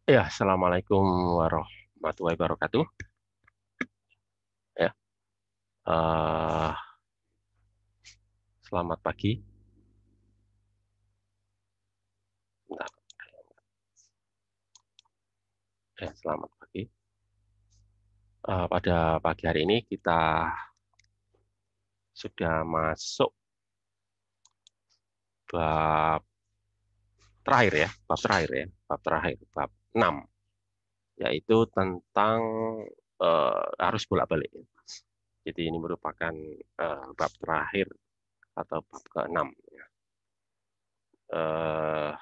Ya, Assalamualaikum warahmatullahi wabarakatuh. Ya, eh, selamat pagi. Bentar. Ya, selamat pagi. Pada pagi hari ini kita sudah masuk bab terakhir ya, bab terakhir, bab 6, yaitu tentang arus bolak-balik. Jadi ini merupakan bab terakhir atau bab ke-6. Eh,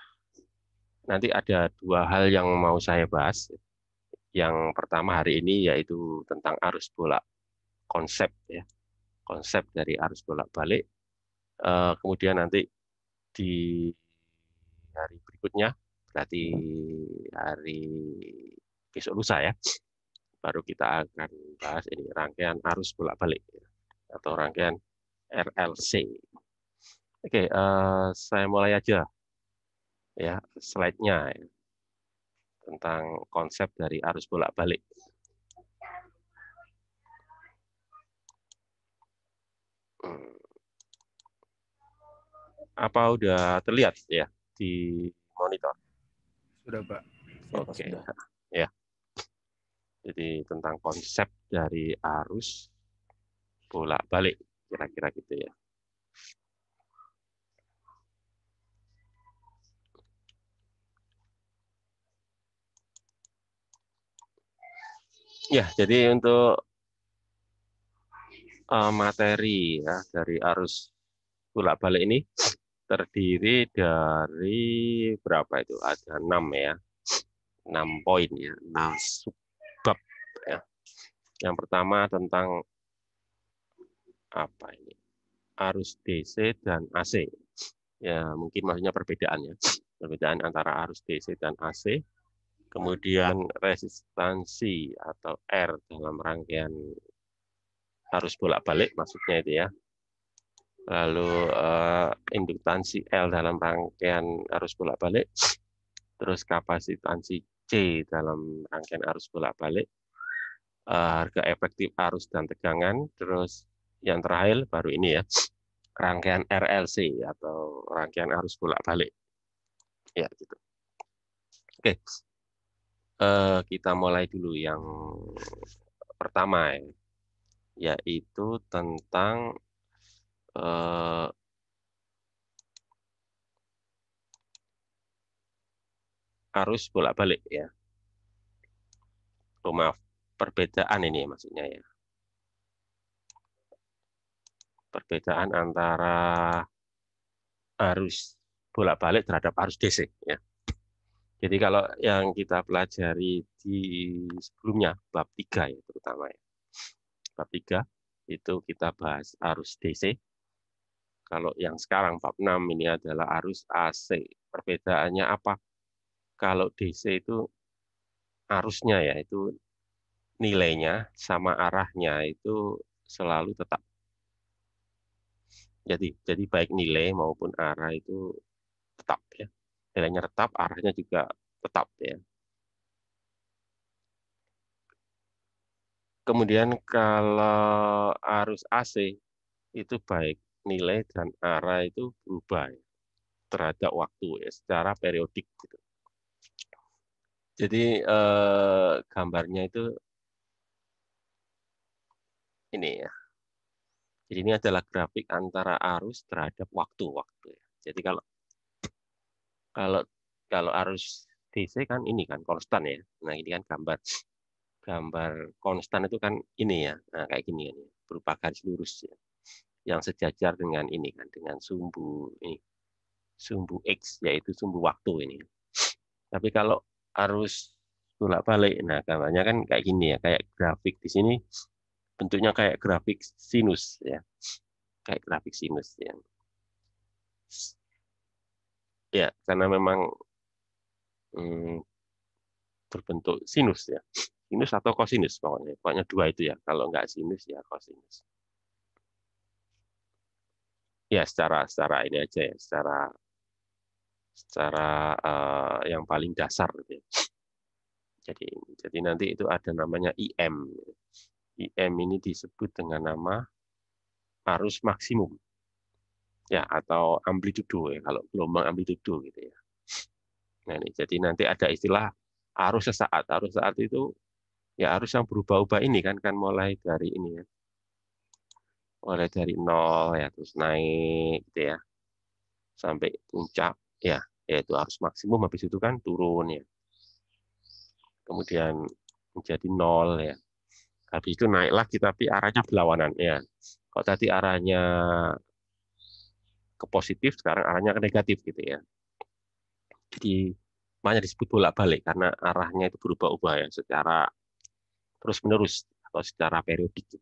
Nanti ada dua hal yang mau saya bahas. Yang pertama hari ini yaitu tentang arus bolak konsep ya, konsep dari arus bolak-balik. Kemudian nanti di hari berikutnya, berarti hari besok lusa ya, baru kita akan bahas ini rangkaian arus bolak-balik atau rangkaian RLC. Oke, saya mulai aja ya slide-nya ya, tentang konsep dari arus bolak-balik. Hmm, Apa udah terlihat ya di monitor? Sudah, Pak. Ya, Pak, Oke, sudah. ya. Jadi tentang konsep dari arus bolak-balik, kira-kira gitu ya. Ya, jadi untuk materi ya dari arus bolak-balik ini terdiri dari berapa itu? Ada 6 ya, 6 poin ya, 6 subbab ya. Yang pertama tentang apa ini? Arus DC dan AC. Ya, mungkin maksudnya perbedaannya. Perbedaan antara arus DC dan AC. Kemudian resistansi atau R dalam rangkaian arus bolak-balik maksudnya itu ya. Lalu induktansi L dalam rangkaian arus bolak-balik, terus kapasitansi C dalam rangkaian arus bolak-balik, harga efektif arus dan tegangan, terus yang terakhir baru ini ya, rangkaian RLC atau rangkaian arus bolak-balik. Ya, gitu. Oke, kita mulai dulu yang pertama ya, yaitu tentang eh, arus bolak-balik ya. Oh, maaf, perbedaan ini maksudnya ya. Perbedaan antara arus bolak-balik terhadap arus DC ya. Jadi kalau yang kita pelajari di sebelumnya bab 3 ya terutama ya. Bab 3 itu kita bahas arus DC. Kalau yang sekarang bab 6 ini adalah arus AC. Perbedaannya apa? Kalau DC itu arusnya ya itu nilainya sama arahnya itu selalu tetap. Jadi baik nilai maupun arah itu tetap ya. Nilainya tetap, arahnya juga tetap ya. Kemudian kalau arus AC itu baik nilai dan arah itu berubah ya, terhadap waktu ya, secara periodik gitu. Jadi gambarnya itu ini ya. Jadi ini adalah grafik antara arus terhadap waktu-waktu ya. Jadi kalau kalau kalau arus DC kan ini kan konstan ya. Nah, ini kan gambar gambar konstan itu kan ini ya. Nah, kayak gini kan ya. Berupa garis lurus ya. Yang sejajar dengan ini kan dengan sumbu ini, sumbu X yaitu sumbu waktu ini. Tapi kalau arus bolak-balik, nah gambarnya kan kayak gini ya, kayak grafik di sini bentuknya kayak grafik sinus ya, kayak grafik sinus ya. Ya, karena memang hmm, berbentuk sinus ya. Sinus atau kosinus pokoknya. Pokoknya dua itu ya. Kalau nggak sinus ya kosinus. Ya, secara ini aja ya, secara secara yang paling dasar gitu ya. Jadi nanti itu ada namanya IM. IM ini disebut dengan nama arus maksimum ya, atau amplitudo ya, kalau gelombang amplitudo gitu ya. Nah, ini jadi nanti ada istilah arus sesaat. Arus sesaat itu ya arus yang berubah-ubah ini kan mulai dari ini ya. Mulai dari nol ya, terus naik gitu ya, sampai puncak ya, yaitu arus maksimum, habis itu kan turun ya. Kemudian menjadi nol ya. Habis itu naik lagi tapi arahnya berlawanan ya. Kalau tadi arahnya ke positif, sekarang arahnya ke negatif gitu ya. Jadi makanya disebut bolak-balik karena arahnya itu berubah-ubah ya secara terus-menerus atau secara periodik gitu.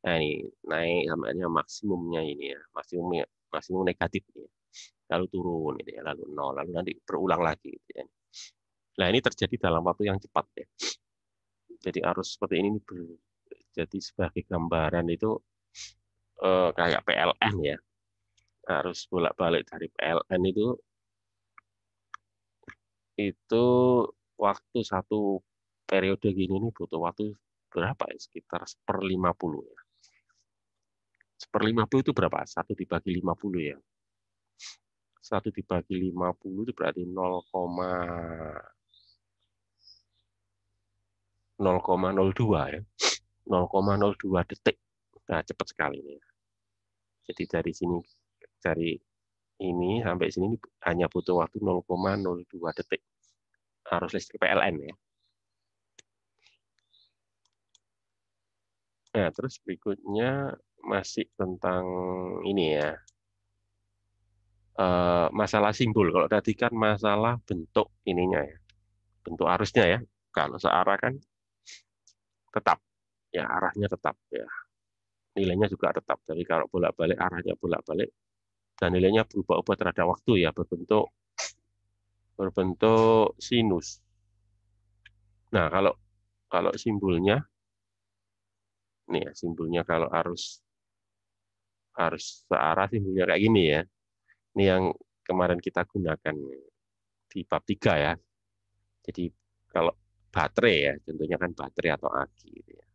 Nah, ini naik sampai maksimumnya ini ya, maksimum negatif ini ya. Lalu turun gitu ya, lalu nol, lalu nanti berulang lagi gitu ya. Nah, ini terjadi dalam waktu yang cepat ya. Jadi arus seperti ini jadi sebagai gambaran itu kayak PLN ya. Arus bolak-balik dari PLN itu waktu satu periode gini nih butuh waktu berapa ya? Sekitar 1/50 ya. 1/50 itu berapa? 1 dibagi 50 ya. 1 dibagi 50 itu berarti 0,02 ya. 0,02 detik. Nah, cepat sekali ini. Jadi dari ini sampai sini hanya butuh waktu 0,02 detik. Arus listrik PLN ya. Nah, terus berikutnya masih tentang ini ya. Masalah simbol. Kalau tadi kan masalah bentuk ininya ya. Bentuk arusnya ya. Kalau searah kan tetap ya, arahnya tetap ya. Nilainya juga tetap. Tapi kalau bolak-balik arahnya bolak-balik dan nilainya berubah-ubah terhadap waktu ya, berbentuk sinus. Nah, kalau kalau simbolnya nih ya, simbolnya kalau arus searah simbolnya kayak gini ya. Ini yang kemarin kita gunakan di bab 3 ya. Jadi kalau baterai ya, contohnya kan baterai atau aki gitu ya.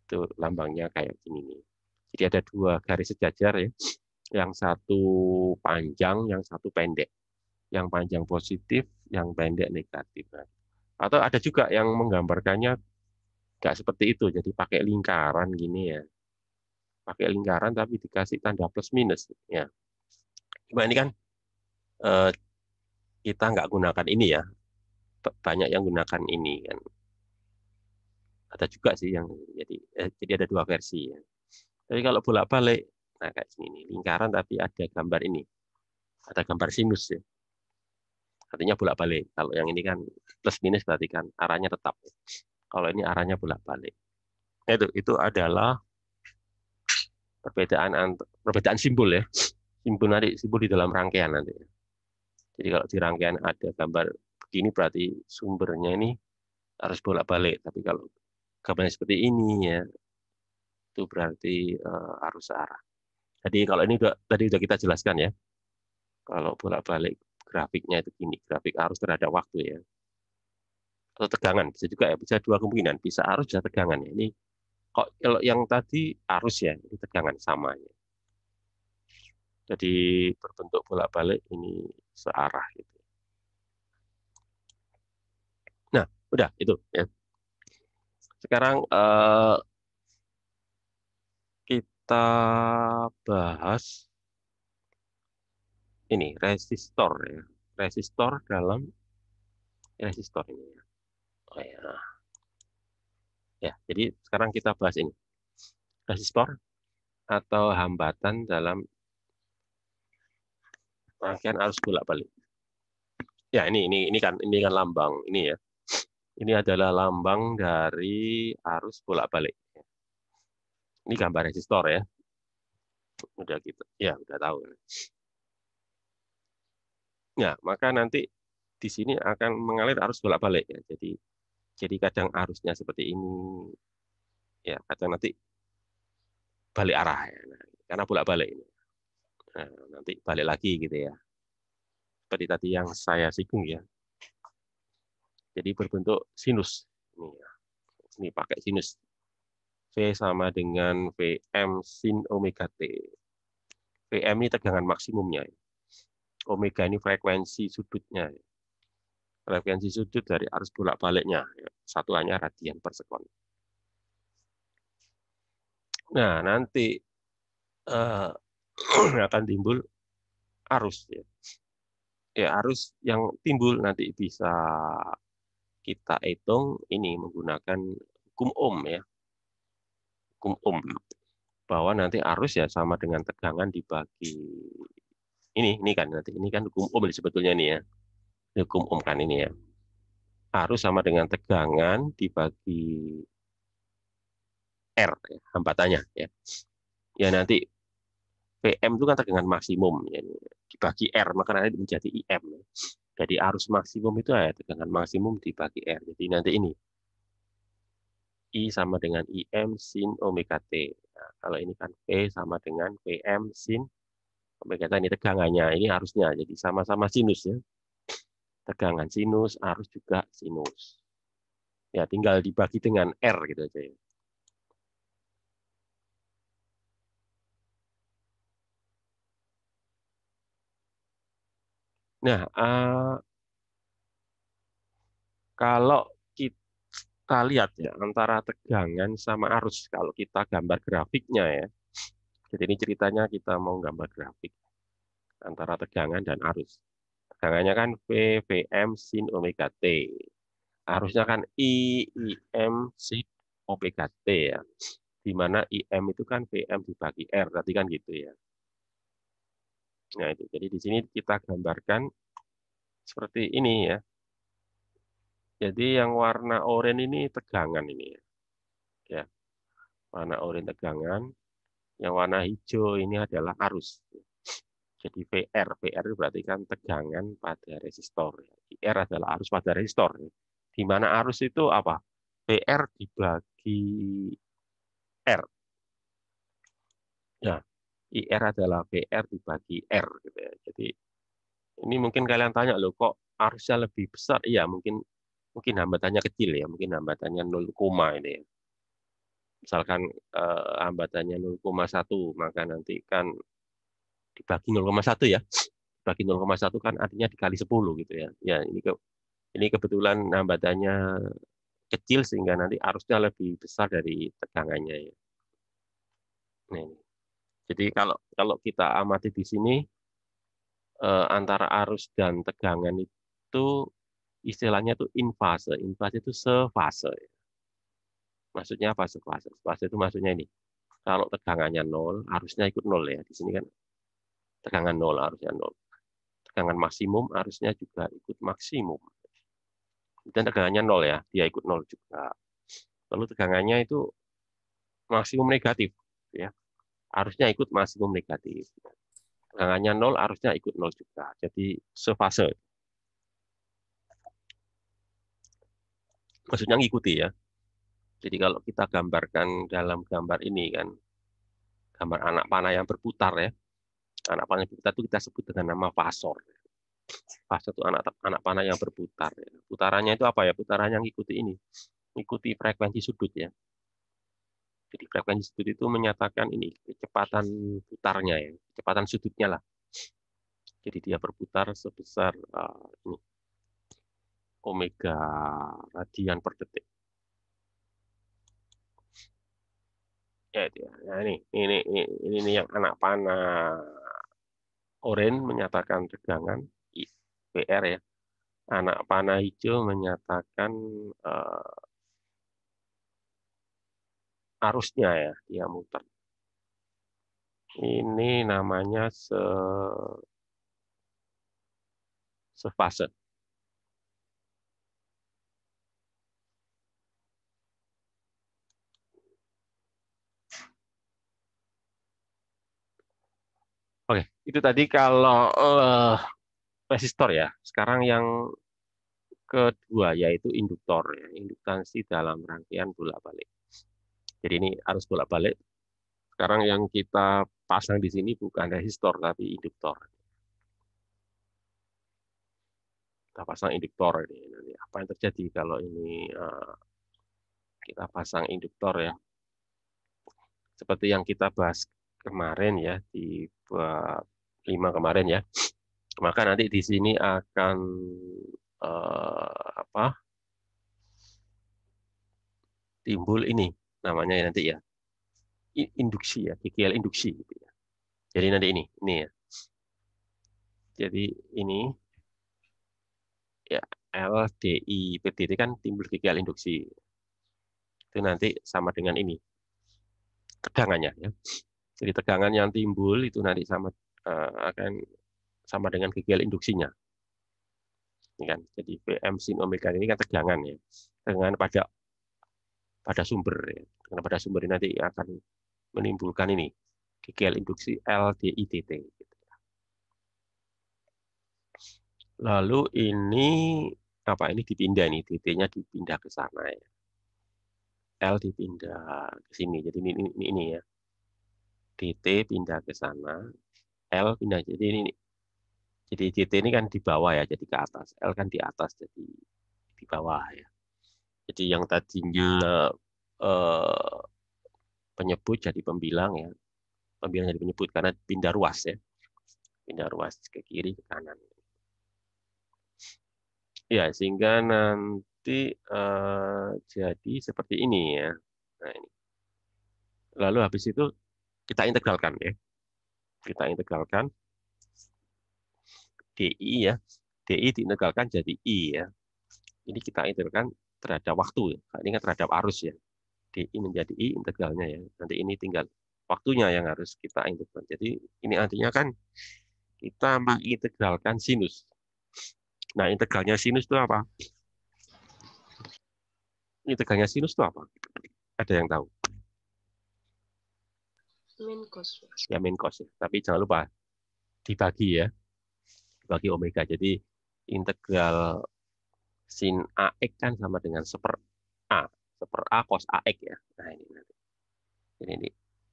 Itu lambangnya kayak gini nih. Jadi ada dua garis sejajar ya. Yang satu panjang, yang satu pendek. Yang panjang positif, yang pendek negatif. Nah, atau ada juga yang menggambarkannya nggak seperti itu, jadi pakai lingkaran gini ya. Pakai lingkaran tapi dikasih tanda plus minus. Ya. Cuma ini kan eh, kita nggak gunakan ini ya. Banyak yang gunakan ini kan. Ada juga sih yang jadi ada dua versi ya. Tapi kalau bolak-balik, nah kayak sini nih, lingkaran tapi ada gambar ini, ada gambar sinus ya. Artinya bolak-balik. Kalau yang ini kan plus minus berarti kan arahnya tetap. Kalau ini arahnya bolak-balik. Nah, itu adalah perbedaan simbol ya. Simbol di dalam rangkaian nanti. Jadi kalau di rangkaian ada gambar begini berarti sumbernya ini harus bolak-balik. Tapi kalau gambarnya seperti ini ya, itu berarti arus arah. Jadi kalau ini tadi sudah kita jelaskan ya. Kalau bolak-balik grafiknya itu gini, grafik arus terhadap waktu ya. Atau tegangan bisa juga ya, bisa dua kemungkinan, bisa arus bisa tegangan ya. Ini kok kalau yang tadi arus ya, ini tegangan sama ya. Jadi berbentuk bolak-balik ini searah gitu. Nah, udah itu ya. Sekarang kita bahas ini resistor ya. Resistor ini ya. Oh ya. Ya, jadi sekarang kita bahas ini. Resistor atau hambatan dalam rangkaian arus bolak-balik. Ya, ini kan lambang ini ya. Ini adalah lambang dari arus bolak-balik. Ini gambar resistor ya. Udah gitu. Ya, udah tahu. Ya, maka nanti di sini akan mengalir arus bolak-balik ya. Jadi kadang arusnya seperti ini ya, kadang nanti balik arah ya. Nah, karena bolak-balik ini. Nah, nanti balik lagi gitu ya. Seperti tadi yang saya singgung ya. Jadi berbentuk sinus. Ini, ya. Ini pakai sinus. V sama dengan Vm sin omega T. Vm ini tegangan maksimumnya. Omega ini frekuensi sudutnya. Frekuensi sudut dari arus bolak-baliknya. Satuannya radian per sekon. Nah, nanti akan timbul arus. Ya, arus yang timbul nanti bisa kita hitung ini menggunakan hukum Ohm ya. Hukum Ohm. Bahwa nanti arus ya sama dengan tegangan dibagi ini kan nanti ini kan hukum Ohm sebetulnya nih ya. Hukum Ohm kan ini ya. Arus sama dengan tegangan dibagi R ya, hambatannya ya. Ya nanti Vm itu kan tegangan maksimum ya, dibagi R maka nanti menjadi IM. Jadi arus maksimum itu ya tegangan maksimum dibagi R. Jadi nanti ini I sama dengan IM sin omega T. Nah, kalau ini kan V sama dengan Vm sin omega T. Ini tegangannya, ini arusnya. Jadi sama-sama sinus ya. Tegangan sinus, arus juga sinus. Ya tinggal dibagi dengan R gitu aja ya. Nah, kalau kita lihat ya antara tegangan sama arus, kalau kita gambar grafiknya ya. Jadi ini ceritanya kita mau gambar grafik antara tegangan dan arus. Tegangannya kan V, Vm sin omega T. Arusnya kan I, IM sin omega T ya. Di mana IM itu kan Vm dibagi R, tadi kan gitu ya. Nah itu, jadi di sini kita gambarkan seperti ini ya. Jadi yang warna oranye ini tegangan ini ya. Ya, warna oranye tegangan, yang warna hijau ini adalah arus. Jadi VR itu berarti kan tegangan pada resistor. IR adalah arus pada resistor. Di mana arus itu apa? VR dibagi R. Ya, IR adalah VR dibagi R. Gitu ya. Jadi ini mungkin kalian tanya loh, kok arusnya lebih besar? Iya, mungkin hambatannya kecil ya, mungkin hambatannya 0, ini ya. Misalkan hambatannya 0,1, maka nanti kan dibagi 0,1 ya. Dibagi 0,1 kan artinya dikali 10 gitu ya. Ya, ini kebetulan hambatannya kecil sehingga nanti arusnya lebih besar dari tegangannya ya. Nah, ini. Jadi kalau kita amati di sini antara arus dan tegangan itu istilahnya itu infase. Infase itu sefase. Maksudnya apa sefase? Fase itu maksudnya ini. Kalau tegangannya 0, arusnya ikut 0 ya. Di sini kan tegangan 0, arusnya 0. Tegangan maksimum, arusnya juga ikut maksimum. Dan tegangannya 0 ya, dia ikut 0 juga. Lalu tegangannya itu maksimum negatif. Ya. Arusnya ikut maksimum negatif. Tegangannya 0, arusnya ikut 0 juga. Jadi sefase. Maksudnya ngikuti ya. Jadi kalau kita gambarkan dalam gambar ini kan, gambar anak panah yang berputar ya. Anak panah yang berputar itu kita sebut dengan nama fasor. Fasor itu anak panah yang berputar. Ya. Putarannya itu apa ya? Putarannya ngikuti ini. Ngikuti frekuensi sudut ya. Jadi frekuensi sudut itu menyatakan ini kecepatan putarnya ya, kecepatan sudutnya lah. Jadi dia berputar sebesar ini omega radian per detik. Ya, itu ya. Nah, ini yang anak panah oranye menyatakan tegangan VR ya. Anak panah hijau menyatakan arusnya ya, dia muter. Ini namanya sefase. Oke, itu tadi kalau resistor ya. Sekarang yang kedua yaitu induktor ya. Induktansi dalam rangkaian bolak-balik. Jadi ini arus bolak-balik. Sekarang yang kita pasang di sini bukan resistor tapi induktor. Kita pasang induktor ini. Nanti apa yang terjadi kalau ini kita pasang induktor ya. Seperti yang kita bahas kemarin ya di bab 5 kemarin ya. Maka nanti di sini akan timbul ini namanya nanti ya induksi ya, KKL induksi gitu ya. Jadi nanti ini ya. Jadi ini ya LDI PDT kan timbul KKL induksi. Itu nanti sama dengan ini tegangannya ya. Jadi tegangan yang timbul itu nanti akan sama dengan KKL induksinya. Ini kan. Jadi Vm sin omega ini kan tegangan ya. Tegangan pada sumber ya. Karena pada sumber ini nanti akan menimbulkan ini KKL induksi LDITT. Lalu ini apa ini dipindah nih, DT-nya dipindah ke sana ya. L dipindah ke sini. Jadi ini ya. DT pindah ke sana, L pindah. Jadi ini jadi DT ini kan di bawah ya, jadi ke atas. L kan di atas jadi di bawah ya. Jadi yang tadinya eh, penyebut jadi pembilang ya. Pembilang jadi penyebut karena pindah ruas ya. Pindah ruas ke kiri ke kanan. Ya, sehingga nanti jadi seperti ini ya. Nah, ini. Lalu habis itu kita integralkan ya. Kita integralkan DI ya. DI diintegralkan jadi I ya. Ini kita integralkan terhadap waktu ya. Ini kan terhadap arus ya. DI menjadi I integralnya ya. Nanti ini tinggal waktunya yang harus kita integralkan. Jadi ini artinya kan kita mengintegralkan sinus. Nah, integralnya sinus itu apa? Integralnya sinus itu apa? Ada yang tahu? Min cos. Ya, min cos ya. Tapi jangan lupa dibagi ya. Dibagi omega. Jadi integral sin AX kan sama dengan seper A. Seper A cos AX ya. Nah, ini nanti. Jadi ini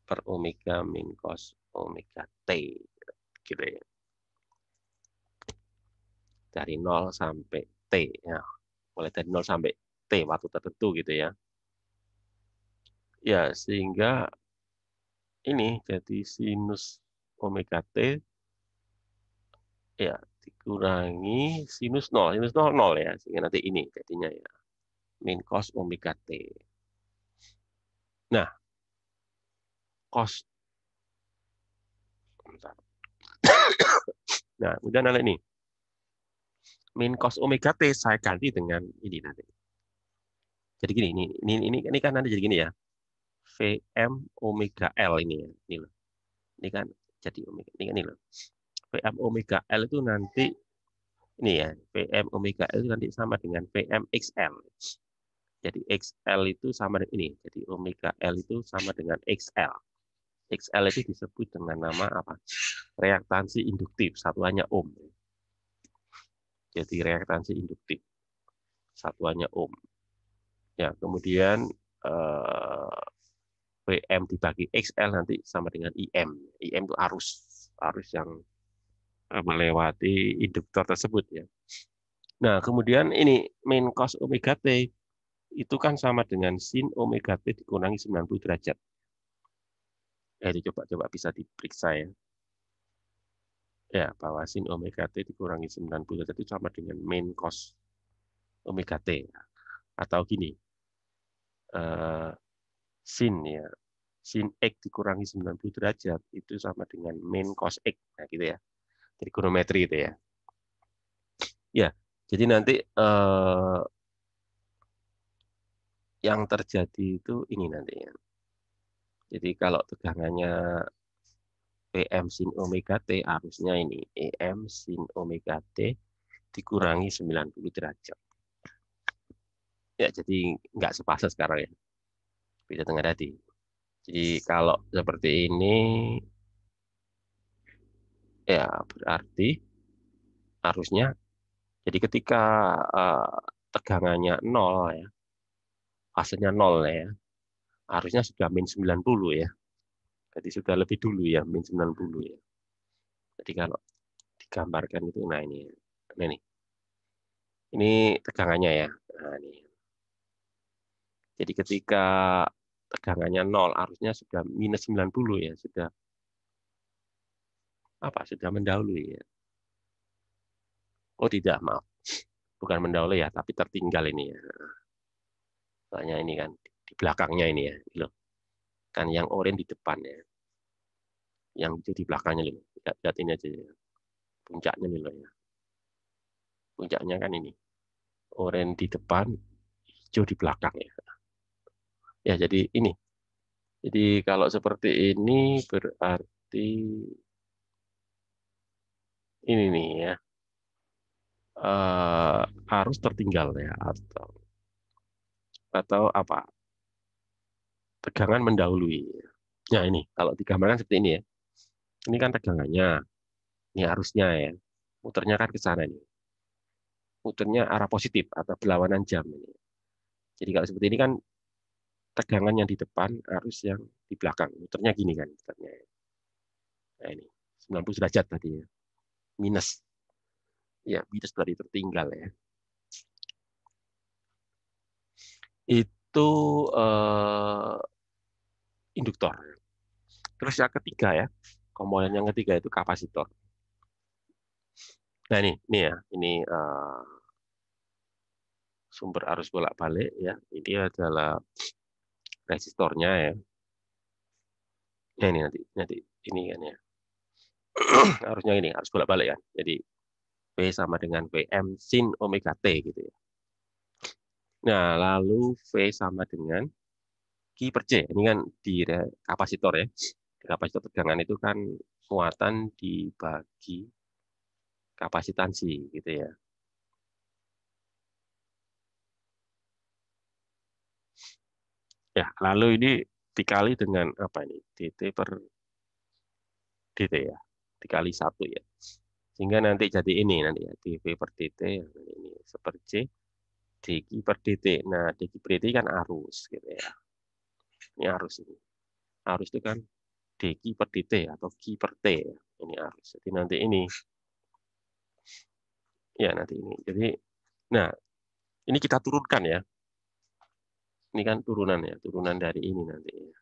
per omega min cos omega T. Gitu ya. Dari 0 sampai T. Ya. Mulai dari 0 sampai T waktu tertentu gitu ya. Ya, sehingga ini jadi sinus omega T ya dikurangi sinus 0. Sinus 0, 0 ya. Sehingga nanti ini jadinya ya. Min cos omega T. Nah, cos. Bentar. Nah, udah nanti ini. Min cos omega T saya ganti dengan ini nanti. Jadi gini, ini kan nanti jadi gini ya. Vm omega L ini ya. Ini loh. Ini kan jadi omega. Ini loh. Vm omega L itu nanti ini ya. Vm omega L itu nanti sama dengan Vm XL. Jadi XL itu sama dengan ini. Jadi omega L itu sama dengan XL. XL itu disebut dengan nama apa? Reaktansi induktif. Satuannya ohm. Jadi reaktansi induktif. Satuannya ohm. Ya, kemudian Vm dibagi XL nanti sama dengan IM. IM itu arus yang melewati induktor tersebut ya. Nah, kemudian ini min cos omega T itu kan sama dengan sin omega T dikurangi 90 derajat. Jadi coba bisa diperiksa ya. Ya, bahwa sin omega T dikurangi 90 derajat itu sama dengan min cos omega T. Atau gini, sin ya. Sin X dikurangi 90 derajat itu sama dengan min cos X. Nah, gitu ya. Trigonometri itu ya. Ya, jadi nanti yang terjadi itu ini nanti ya. Jadi kalau tegangannya Pm sin omega T harusnya ini Em sin omega T dikurangi 90 derajat. Ya, jadi nggak sepasa sekarang ya. Beda tengah tadi. Jadi kalau seperti ini ya berarti harusnya jadi ketika tegangannya 0 ya, fasenya 0 ya, harusnya sudah min 90 ya. Jadi sudah lebih dulu ya, min 90 ya. Jadi kalau digambarkan itu, nah ini nih. Ini tegangannya ya. Nah, ini. Jadi ketika tegangannya 0, arusnya sudah minus 90 ya, sudah sudah mendahului ya. Oh tidak, maaf. Bukan mendahului ya, tapi tertinggal ini ya. Soalnya ini kan di belakangnya ini ya, loh. Kan yang oranye di depan ya. Yang itu di belakangnya loh. Lihat ini aja ya. Puncaknya nih loh ya. Puncaknya kan ini. Oranye di depan, hijau di belakang ya. Ya, jadi ini. Jadi kalau seperti ini berarti ini nih ya. Arus tertinggal ya, atau apa? Tegangan mendahului. Nah, ini kalau digambarkan seperti ini ya. Ini kan tegangannya, ini arusnya ya. Muternya kan ke sana ini. Muternya arah positif atau berlawanan jam ini. Jadi kalau seperti ini kan tegangan yang di depan, arus yang di belakang. Muternya gini kan muternya. Nah, ini 90 derajat tadi ya. Minus. Ya, minus berarti tertinggal ya. Itu induktor. Terus yang ketiga ya, komponen yang ketiga itu kapasitor. Nah ini ya, ini sumber arus bolak-balik ya. Ini adalah resistornya ya. Nah ini nanti ini kan ya. Harusnya ini harus bolak-balik kan. Jadi V sama dengan Vm sin omega T gitu ya. Nah, lalu V sama dengan Q per C. Ini kan di kapasitor ya. Di kapasitor tegangan itu kan muatan dibagi kapasitansi gitu ya. Ya, lalu ini dikali dengan apa ini? dt per dt ya. Dikali 1 ya. Sehingga nanti jadi ini nanti ya, dv per dt ini per c dq per dt. Nah, dq per dt kan arus gitu ya. Ini arus ini. Arus itu kan dq per dt atau q per t ya. Ini arus. Jadi nanti ini ya nanti ini. Jadi nah, ini kita turunkan ya. Ini kan turunan ya, turunan dari ini nanti ya.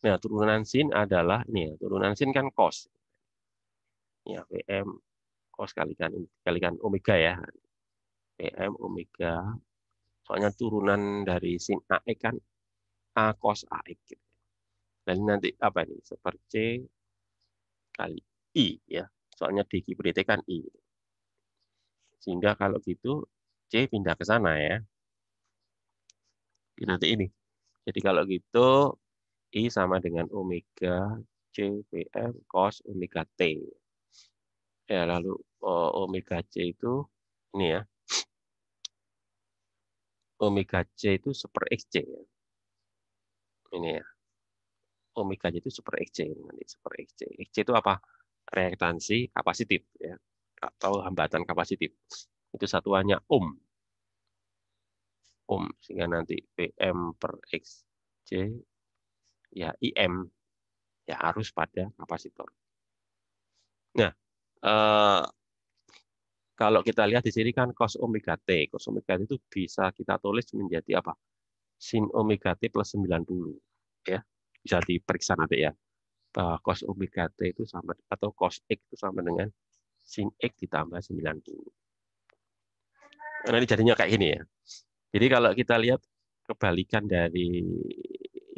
Nah, turunan sin adalah ini ya, turunan sin kan cos. Ya, Vm cos kalikan omega ya. Vm omega. Soalnya turunan dari sin AX kan A cos AX gitu. Dan nanti apa ini? Seper C kali I ya. Soalnya dq per dt kan I. Sehingga kalau gitu C pindah ke sana ya. Nanti ini. Jadi kalau gitu I sama dengan omega C Vm cos omega T. Ya, lalu omega C itu ini ya. Omega C itu super XC ya. Ini ya. Omega C itu super XC nanti super XC. XC itu apa? Reaktansi kapasitif ya atau hambatan kapasitif. Itu satuannya ohm. Ohm sehingga nanti Vm per XC ya IM ya arus pada kapasitor. Nah, eh, kalau kita lihat di sini kan cos omega T. Cos omega T itu bisa kita tulis menjadi apa? Sin omega T plus 90 ya. Bisa diperiksa nanti ya. Cos omega T itu sama atau cos X itu sama dengan sin X ditambah 90. Nah, ini jadinya kayak gini ya. Jadi kalau kita lihat kebalikan dari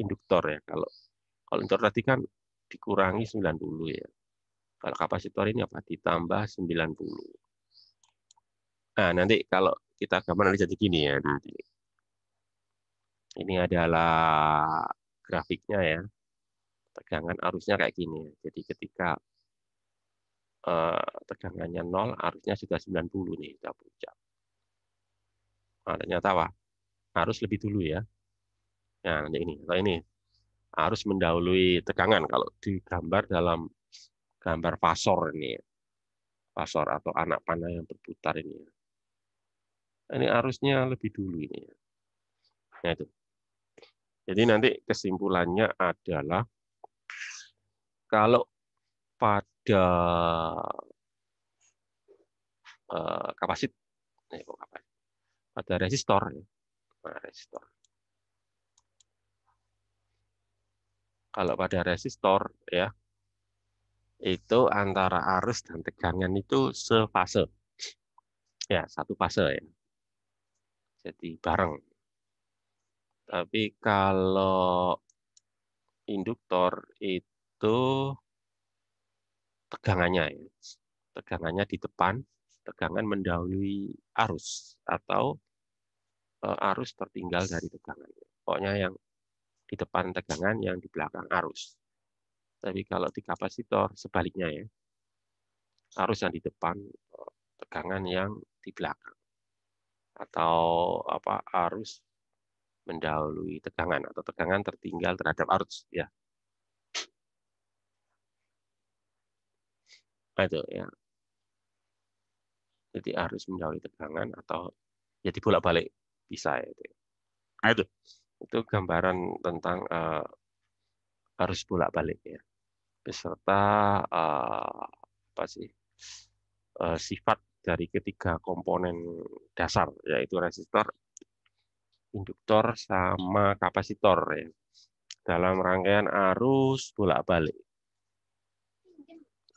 induktor ya. Kalau induktor tadi kan dikurangi 90 ya. Kalau kapasitor ini apa? Ditambah 90. Nah, nanti kalau kita gambar nanti jadi gini ya. Nanti. Ini adalah grafiknya ya. Tegangan arusnya kayak gini ya. Jadi ketika tegangannya 0, arusnya sudah 90 nih, sudah puncak. Nah, ternyata apa? Harus lebih dulu ya. Nah, nanti ini. Kalau ini harus mendahului tegangan kalau digambar dalam gambar fasor ini ya. Fasor atau anak panah yang berputar ini ya. Ini arusnya lebih dulu ini ya. Nah, itu. Jadi nanti kesimpulannya adalah kalau pada kapasit, pada resistor ya. Nah, resistor. Kalau pada resistor ya, itu antara arus dan tegangan itu sefase. Ya, satu fase ya. Jadi bareng. Tapi kalau induktor itu tegangannya ya. Tegangannya di depan, tegangan mendahului arus atau arus tertinggal dari tegangan. Pokoknya yang di depan tegangan, yang di belakang arus. Tapi kalau di kapasitor sebaliknya ya. Arus yang di depan, tegangan yang di belakang. Atau arus mendahului tegangan atau tegangan tertinggal terhadap arus ya. Nah, itu ya. Jadi arus mendahului tegangan atau jadi bolak-balik bisa ya itu. Nah, itu gambaran tentang arus bolak-balik ya. Beserta sifat dari ketiga komponen dasar yaitu resistor, induktor sama kapasitor ya. Dalam rangkaian arus bolak-balik.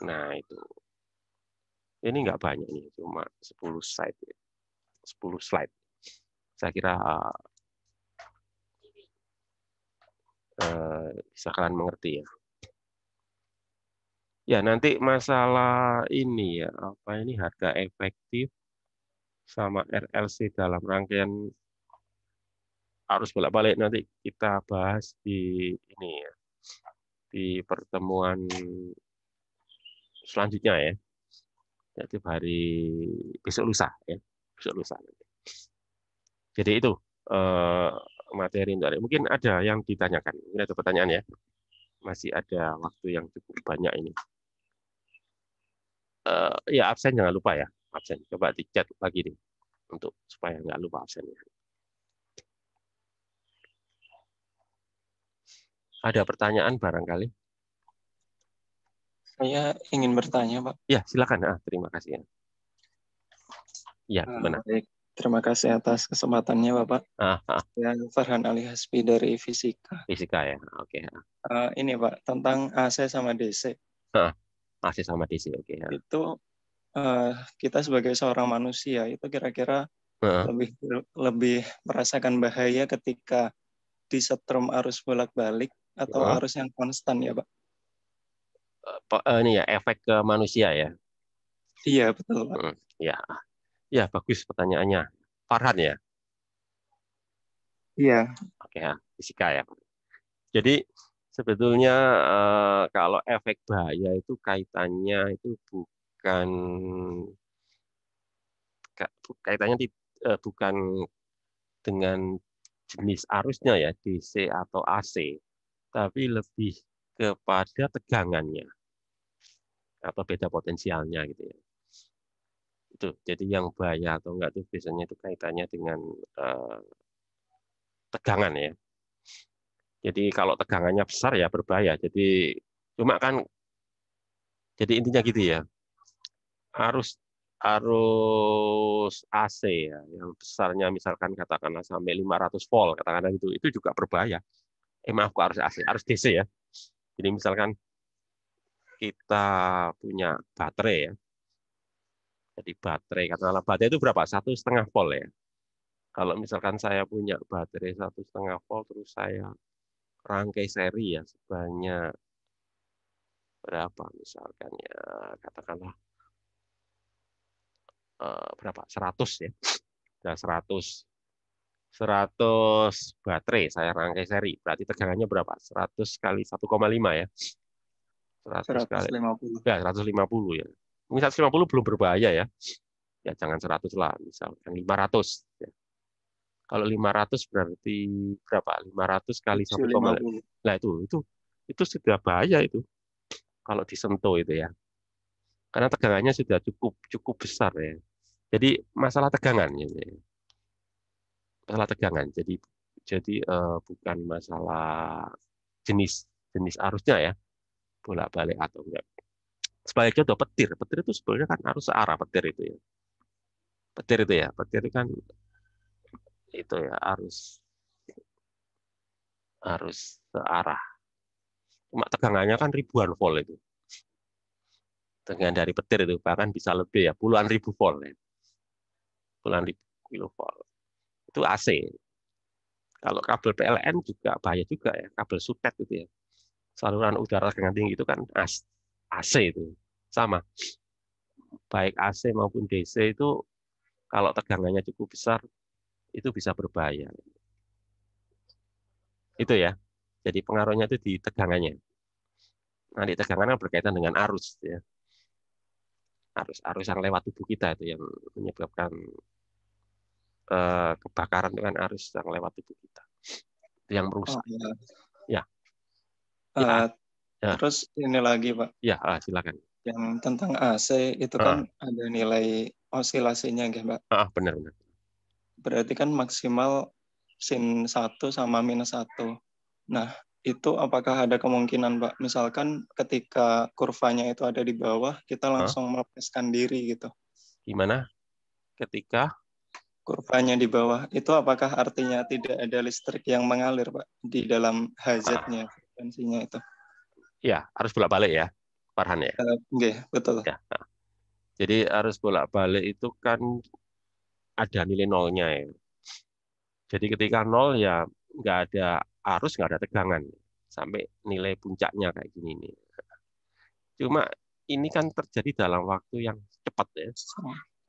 Nah, itu. Ini nggak banyak nih, cuma 10 slide. 10 slide. Saya kira bisa kalian mengerti ya. Ya, nanti masalah ini ya, ini harga efektif sama RLC dalam rangkaian arus bolak-balik nanti kita bahas di ini ya, di pertemuan selanjutnya ya. Jadi hari besok lusa ya, besok lusa. Jadi itu materi untuk hari. Mungkin ada yang ditanyakan. Mungkin ada pertanyaan ya. Masih ada waktu yang cukup banyak ini. Ya absen jangan lupa ya, absen. Coba dicat lagi nih untuk supaya nggak lupa absennya. Ada pertanyaan barangkali? Saya ingin bertanya, Pak. Ya, silakan. Terima kasih ya. Ya, gimana? Baik, terima kasih atas kesempatannya, Bapak. Saya Farhan Ali Hasbi dari Fisika. Fisika ya, oke. Ini Pak, tentang AC sama DC. AC sama DC, oke. Itu kita sebagai seorang manusia itu kira-kira lebih merasakan bahaya ketika disetrum arus bolak-balik atau arus yang konstan ya Pak? Ini ya efek ke manusia ya. Iya betul Pak. Ya bagus pertanyaannya. Farhan ya. Iya. Oke ya, fisika ya. Jadi sebetulnya kalau efek bahaya itu kaitannya itu bukan dengan jenis arusnya ya DC atau AC, tapi lebih kepada tegangannya atau beda potensialnya gitu ya. Itu jadi yang bahaya atau enggak itu biasanya itu kaitannya dengan tegangan ya. Jadi kalau tegangannya besar ya berbahaya. Jadi cuma kan jadi intinya gitu ya. Arus AC ya yang besarnya misalkan katakanlah sampai 500 volt katakanlah itu juga berbahaya. Maaf kok arus AC, arus DC ya. Jadi misalkan kita punya baterai ya. Jadi baterai katakanlah baterai itu berapa? 1,5 volt ya. Kalau misalkan saya punya baterai 1,5 volt terus saya rangkai seri ya sebanyak berapa misalkan ya katakanlah berapa 100 ya. Nah, 100 baterai saya rangkai seri. Berarti tegangannya berapa? 100 kali 1,5 ya. 100 kali 150. ya 150 ya. Mungkin 150 belum berbahaya ya. Ya jangan 100 lah, misalkan 500 ya. Kalau 500 berarti berapa? 500 kali 1,5. Nah, itu sudah bahaya itu. Kalau disentuh itu ya. Karena tegangannya sudah cukup besar ya. Jadi masalah tegangan gitu ya. Masalah tegangan. Jadi bukan masalah jenis arusnya ya. Bolak-balik atau enggak. Sebaliknya tuh petir. Petir itu sebenarnya kan arus searah petir itu ya. Petir itu ya, petir itu kan itu ya harus searah. Cuma tegangannya kan ribuan volt itu. Tegangan dari petir itu bahkan bisa lebih ya, puluhan ribu volt ya. Puluhan ribu kilovolt. Itu AC. Kalau kabel PLN juga bahaya juga ya, kabel sutet itu ya. Saluran udara tegangan tinggi itu kan AC itu. Sama, baik AC maupun DC itu kalau tegangannya cukup besar itu bisa berbahaya. Itu ya. Jadi pengaruhnya itu di tegangannya. Nanti tegangannya berkaitan dengan arus ya. Arus yang lewat tubuh kita itu yang menyebabkan kebakaran dengan arus yang lewat tubuh kita. Itu yang Oh, merusak. ya. Ya, ya, ya, Terus ini lagi Pak, ya, silakan. yang tentang AC itu kan ada nilai osilasinya gitu Pak. Benar, benar. Berarti kan maksimal sin 1 sama minus 1. Nah, itu apakah ada kemungkinan Pak, misalkan ketika kurvanya itu ada di bawah, kita langsung melepaskan diri gitu. Gimana? Ketika Kurvanya di bawah, itu apakah artinya tidak ada listrik yang mengalir Pak di dalam HZ-nya, frekuensinya itu? ya harus bolak-balik ya, Farhan ya. Betul. Ya. Jadi arus bolak-balik itu kan ada nilai nolnya ya. Jadi ketika nol ya nggak ada arus, nggak ada tegangan sampai nilai puncaknya kayak gini nih. Cuma ini kan terjadi dalam waktu yang cepat ya,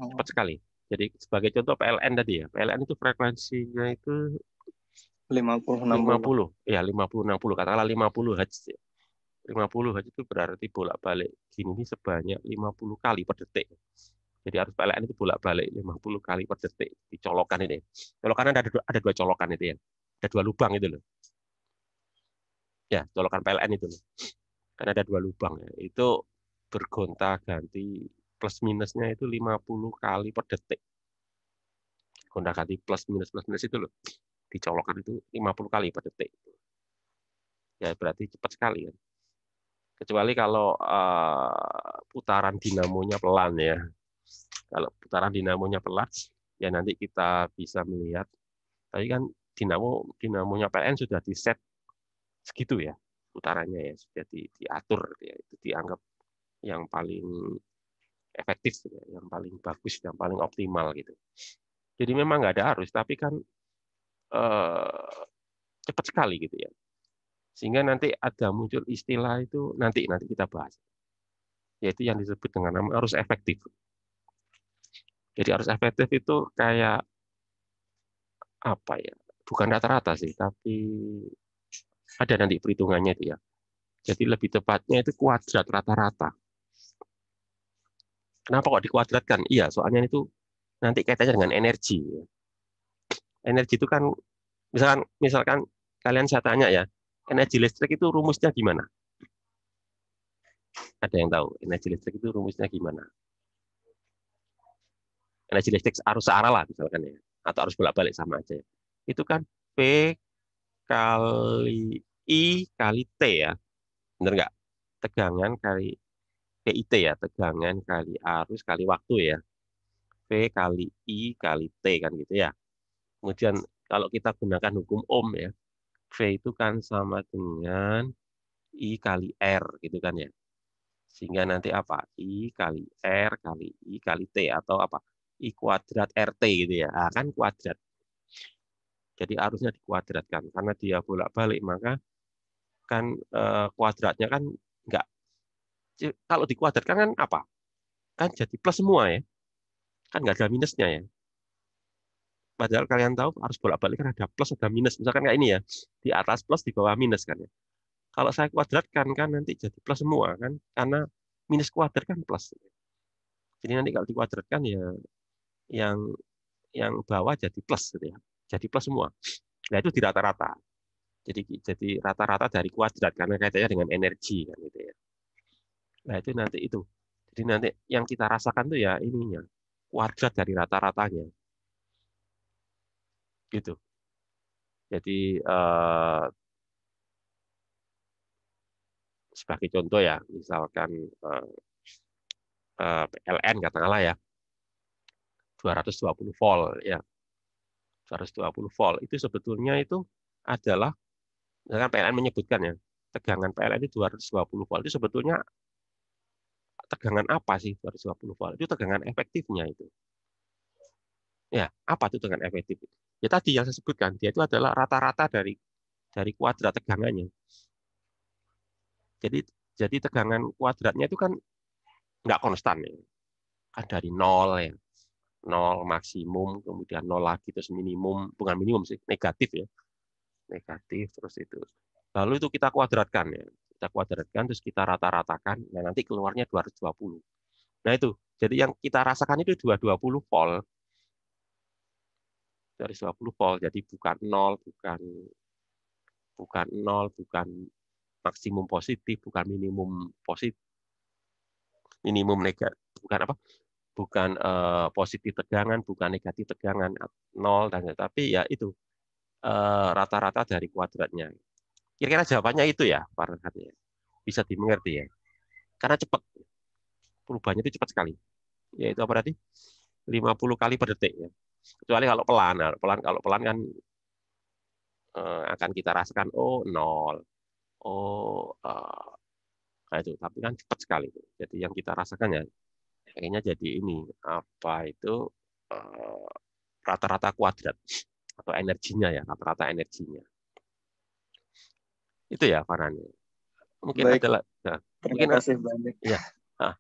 cepat sekali. Jadi sebagai contoh PLN tadi ya, PLN itu frekuensinya itu 50, ya 50-60, katakanlah 50 Hz. 50 Hz itu berarti bolak-balik gini ini sebanyak 50 kali per detik. Jadi arus PLN itu bolak-balik 50 kali per detik di colokan ini. Colokan ada dua colokan itu ya. Ada dua lubang itu loh. Ya, colokan PLN itu loh. Kan ada dua lubang ya. Itu bergonta-ganti plus minusnya itu 50 kali per detik. Gonta-ganti plus minus itu loh. Dicolokan itu 50 kali per detik. Ya berarti cepat sekali kan. Kecuali kalau putaran dinamonya pelan ya. Kalau putaran dinamonya pelan, ya nanti kita bisa melihat. Tapi kan dinamonya PLN sudah di set segitu ya putarannya ya, sudah diatur ya, itu dianggap yang paling efektif ya, yang paling bagus, yang paling optimal gitu. Jadi memang nggak ada arus, tapi kan cepat sekali gitu ya. Sehingga nanti ada muncul istilah itu nanti kita bahas, yaitu yang disebut dengan nama arus efektif. Jadi arus efektif itu kayak apa ya? Bukan rata-rata sih, tapi ada nanti perhitungannya itu ya. Jadi lebih tepatnya itu kuadrat rata-rata. Kenapa kok dikuadratkan? Iya, soalnya itu nanti kaitannya dengan energi. Energi itu kan misalkan kalian saya tanya ya, energi listrik itu rumusnya gimana? Ada yang tahu energi listrik itu rumusnya gimana? Energi listrik arus searah lah misalkan ya, atau arus bolak-balik sama aja. Itu kan P kali I kali T ya, benar nggak? Tegangan kali PIT ya, tegangan kali arus kali waktu ya. V kali I kali T kan gitu ya. Kemudian kalau kita gunakan hukum Ohm ya, V itu kan sama dengan I kali R gitu kan ya. Sehingga nanti apa? I kali R kali I kali T atau apa? I kuadrat RT gitu ya. Nah, kan kuadrat. Jadi arusnya dikuadratkan. Karena dia bolak-balik, maka kan kuadratnya kan enggak. Kalau dikuadratkan kan apa? Kan jadi plus semua ya. Kan nggak ada minusnya ya. Padahal kalian tahu arus bolak-balik kan ada plus, ada minus. Misalkan kayak ini ya. Di atas plus, di bawah minus kan ya. Kalau saya kuadratkan kan nanti jadi plus semua kan. Karena minus kuadrat kan plus. Jadi nanti kalau dikuadratkan ya yang bawah jadi plus gitu ya. Jadi plus semua. Nah, itu di rata-rata. Jadi rata-rata dari kuadrat karena kaitannya dengan energi kan gitu ya. Nah, itu nanti itu. Jadi nanti yang kita rasakan tuh ya ininya. Kuadrat dari rata-ratanya. Gitu. Jadi sebagai contoh ya, misalkan PLN katakanlah ya. 220 volt ya. 220 volt itu sebetulnya itu adalah, misalkan PLN menyebutkan ya, tegangan PLN itu 220 volt itu sebetulnya tegangan apa sih 220 volt? Itu tegangan efektifnya itu. Ya, apa itu tegangan efektif? Ya tadi yang saya sebutkan, dia itu adalah rata-rata dari kuadrat tegangannya. Jadi tegangan kuadratnya itu kan nggak konstan ya. Kan dari nol ya. Nol maksimum, kemudian nol lagi terus minimum, bukan minimum sih, negatif ya. Negatif terus itu. Lalu itu kita kuadratkan ya. Kita kuadratkan terus kita rata-ratakan, nah nanti keluarnya 220. Nah itu, jadi yang kita rasakan itu 220 volt. 220 volt, jadi bukan nol, bukan nol, bukan maksimum positif, bukan minimum positif, minimum negatif, bukan apa? Bukan positif tegangan, bukan negatif tegangan, nol dan tapi ya itu rata-rata dari kuadratnya. Kira-kira jawabannya itu ya, Pak Rehat ya. Bisa dimengerti ya. Karena cepat, perubahannya itu cepat sekali. Yaitu apa tadi? 50 kali per detik ya. Kecuali kalau pelan, kalau pelan kan akan kita rasakan nol. Nah itu, tapi kan cepat sekali. Jadi yang kita rasakan ya kayaknya jadi ini apa itu eh, rata-rata kuadrat atau energinya ya, rata-rata energinya. Itu ya Farhan. Mungkin Baik, ada nah, terima mungkin kasih banyak. ya.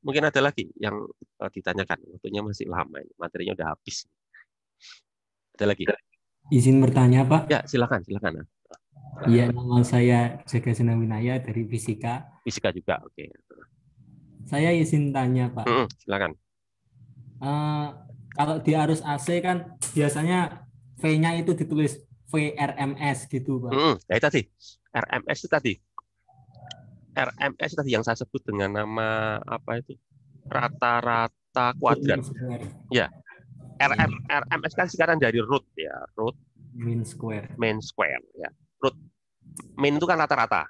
Mungkin ada lagi yang ditanyakan. Waktunya masih lama ini. Materinya udah habis. Ada lagi? Izin bertanya, Pak. Ya, silakan, silakan. Iya, nama saya Jaga Senawinaya dari Fisika. Fisika juga, oke. Saya izin tanya, Pak. Silakan. Kalau di arus AC kan biasanya V-nya itu ditulis VRMS gitu, Pak. Ya tadi, RMS itu tadi. RMS tadi yang saya sebut dengan nama apa itu? Rata-rata kuadrat. Ya, RMS kan sekarang dari root ya, root mean square ya. Root mean itu kan rata-rata.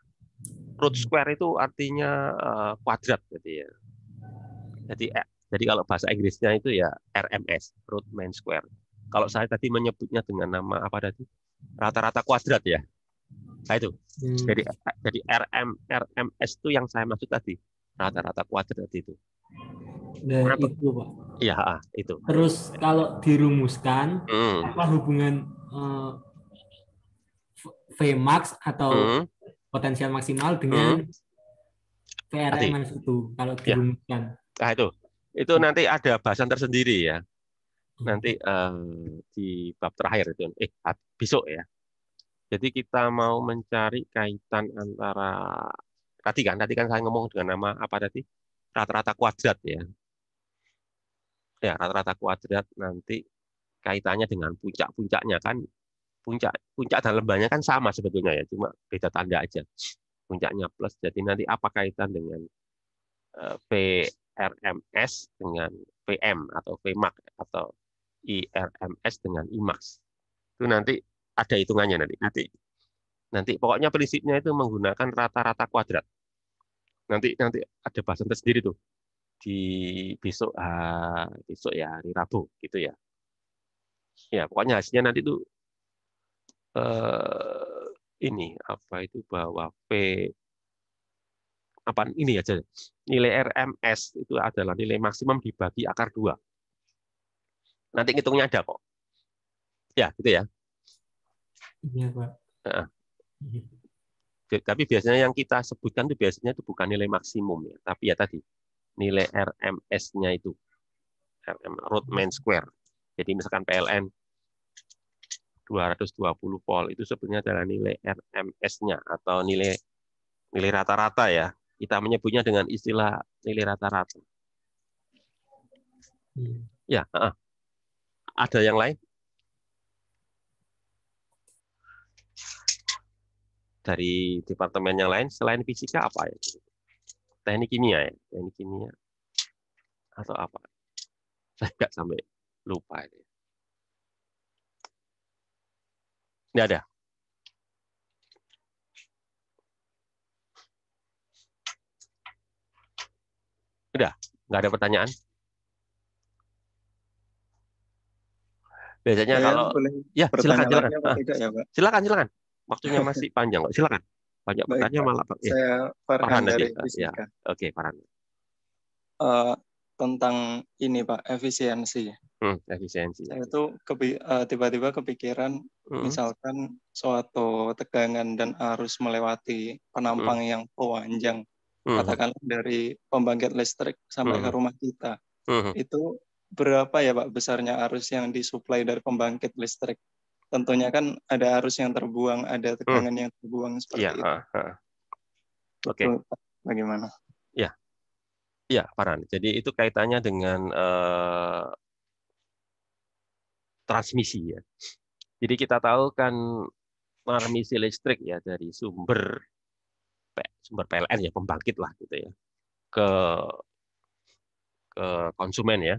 Root square itu artinya kuadrat jadi ya. Jadi kalau bahasa Inggrisnya itu ya RMS, root mean square. Kalau saya tadi menyebutnya dengan nama apa tadi? Rata-rata kuadrat ya. Nah itu. Jadi RMS itu yang saya maksud tadi. Rata-rata kuadrat itu. Nah, itu, Pak. Iya, itu. Terus kalau dirumuskan, apa hubungan Vmax atau potensial maksimal dengan VRMS itu kalau dirumuskan? Nah itu nanti ada bahasan tersendiri ya. Nanti di bab terakhir itu, besok ya. Jadi kita mau mencari kaitan antara tadi kan saya ngomong dengan nama apa tadi? Rata-rata kuadrat ya. Ya, rata-rata kuadrat nanti kaitannya dengan puncak-puncaknya kan puncak dan lembahnya kan sama sebetulnya ya, cuma beda tanda aja. Puncaknya plus. Jadi nanti apa kaitan dengan VRMS dengan VM atau Vmax atau IRMS dengan IMAX. Itu nanti ada hitungannya nanti pokoknya prinsipnya itu menggunakan rata-rata kuadrat. Nanti ada bahasan tersendiri tuh di besok ya hari Rabu gitu ya. Ya pokoknya hasilnya nanti tuh ini apa itu bahwa apa ini aja nilai RMS itu adalah nilai maksimum dibagi akar 2. Nanti ngitungnya ada kok. Ya, gitu ya. Iya, Pak. Tapi biasanya yang kita sebutkan itu biasanya itu bukan nilai maksimum ya, tapi ya tadi nilai RMS-nya itu root mean square. Jadi misalkan PLN 220 volt itu sebenarnya adalah nilai RMS-nya atau nilai rata-rata ya. Kita menyebutnya dengan istilah nilai rata-rata. Ya, ada yang lain? Dari departemen yang lain selain fisika apa ya? Teknik kimia ya, teknik kimia atau apa? Saya nggak sampai lupa ini. Nggak ada. Udah, nggak ada pertanyaan. Biasanya Saya kalau boleh ya silakan bertanya silakan. lagi apa tidak ya, Pak? Silakan. Waktunya masih panjang kok. Silakan. Banyak Baik, bertanya Pak. malah Pak. Ya, Saya Farhan Farhan nanti. dari Ya. Fisika. Oke, Farhan. Tentang ini, Pak, efisiensi. Efisiensi. Saya tuh tiba-tiba kepikiran, misalkan suatu tegangan dan arus melewati penampang yang panjang, katakanlah dari pembangkit listrik sampai ke rumah kita. Itu berapa ya, Pak, besarnya arus yang disuplai dari pembangkit listrik? Tentunya kan ada arus yang terbuang, ada tegangan yang terbuang seperti itu. Oke. Itu bagaimana? Ya, Farhan. Jadi itu kaitannya dengan transmisi ya. Jadi kita tahu kan transmisi listrik ya dari sumber PLN ya, pembangkit lah gitu ya, ke konsumen ya,